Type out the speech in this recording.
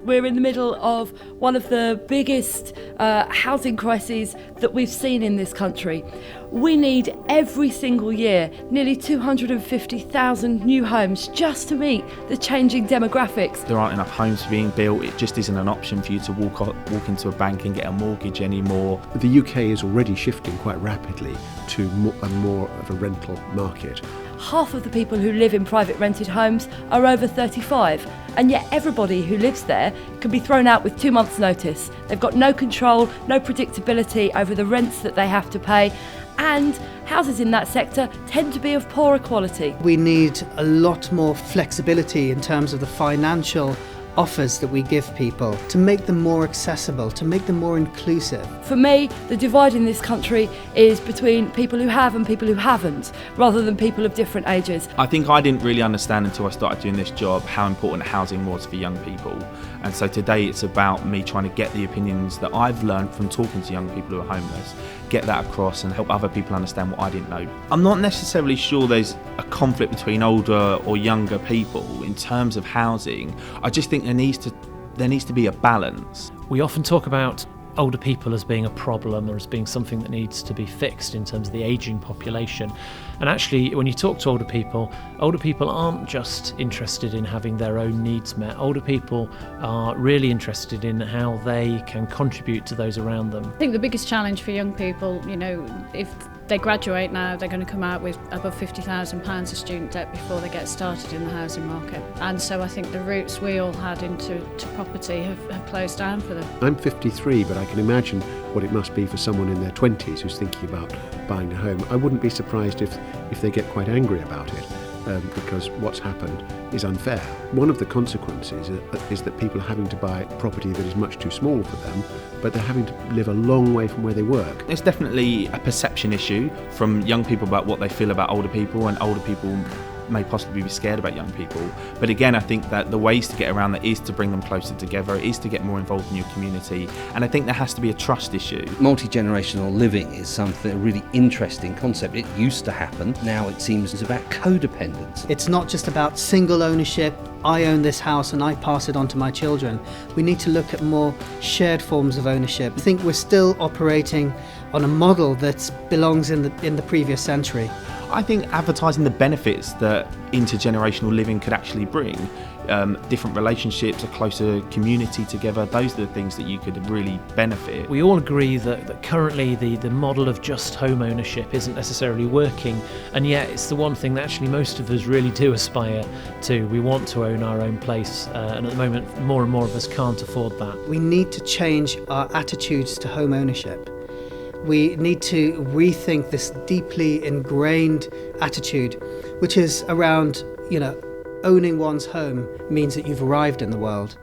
We're in the middle of one of the biggest housing crises that we've seen in this country. We need every single year nearly 250,000 new homes just to meet the changing demographics. There aren't enough homes being built. It just isn't an option for you to walk into a bank and get a mortgage anymore. The UK is already shifting quite rapidly to more of a rental market. Half of the people who live in private rented homes are over 35, and yet everybody who lives there can be thrown out with 2 months' notice. They've got no control, no predictability over the rents that they have to pay, and houses in that sector tend to be of poorer quality. We need a lot more flexibility in terms of the financial offers that we give people to make them more accessible, to make them more inclusive. For me, the divide in this country is between people who have and people who haven't, rather than people of different ages. I think I didn't really understand until I started doing this job how important housing was for young people. And so today it's about me trying to get the opinions that I've learned from talking to young people who are homeless, get that across and help other people understand what I didn't know. I'm not necessarily sure there's a conflict between older or younger people in terms of housing. I just think there needs to be a balance. We often talk about older people as being a problem or as being something that needs to be fixed in terms of the ageing population. And actually, when you talk to older people aren't just interested in having their own needs met. Older people are really interested in how they can contribute to those around them. I think the biggest challenge for young people, if they graduate now, they're going to come out with above £50,000 of student debt before they get started in the housing market. And so I think the routes we all had into property have closed down for them. I'm 53, but I can imagine what it must be for someone in their 20s who's thinking about buying a home. I wouldn't be surprised if they get quite angry about it. Because what's happened is unfair. One of the consequences is that people are having to buy property that is much too small for them, but they're having to live a long way from where they work. There's definitely a perception issue from young people about what they feel about older people, and older people may possibly be scared about young people. But again, I think that the ways to get around that is to bring them closer together, is to get more involved in your community, and I think there has to be a trust issue. Multi-generational living is something, a really interesting concept. It used to happen, now it seems it's about codependence. It's not just about single ownership, I own this house and I pass it on to my children. We need to look at more shared forms of ownership. I think we're still operating on a model that belongs in the previous century. I think advertising the benefits that intergenerational living could actually bring, different relationships, a closer community together, those are the things that you could really benefit. We all agree that currently the model of just home ownership isn't necessarily working, and yet it's the one thing that actually most of us really do aspire to. We want to own our own place, and at the moment more and more of us can't afford that. We need to change our attitudes to home ownership. We need to rethink this deeply ingrained attitude, which is around, owning one's home means that you've arrived in the world.